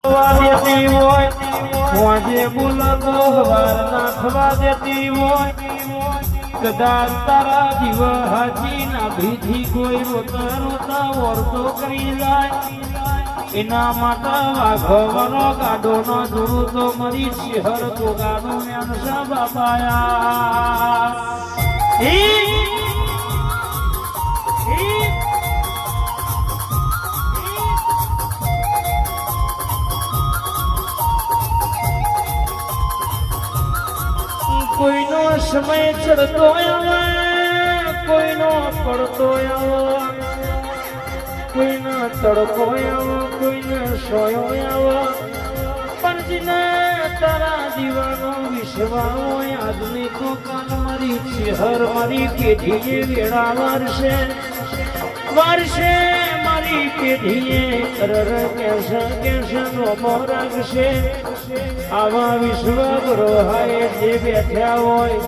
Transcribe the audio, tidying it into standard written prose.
દેતી હોય મોજે બોલતો હવાર નાખવા દેતી હોય કદાચ તારા જીવ હાજી ના ભીથી કોઈ રોતા રોતા ઓરતો કરી જાય એના માટે વાઘવાનો ગાડો નો જોડું તો મરી શહેર તો ગાડો મેનસા બાપાયા કોઈનો સમય ચડતો આવે કોઈનો પડતો આવે કોઈનો તડકો આવો કોઈને સોયો આવો પણ જેને તારા દીવાનો વિશ્વાસ હોય આજની તો કાલ મારી શહેર મારી પેઢીએ વેળા વારશે મારી પેઢીએ કેશ નોમો રાખશે આવા વિશ્વ ગ્રહાએ જે બેઠ્યા હોય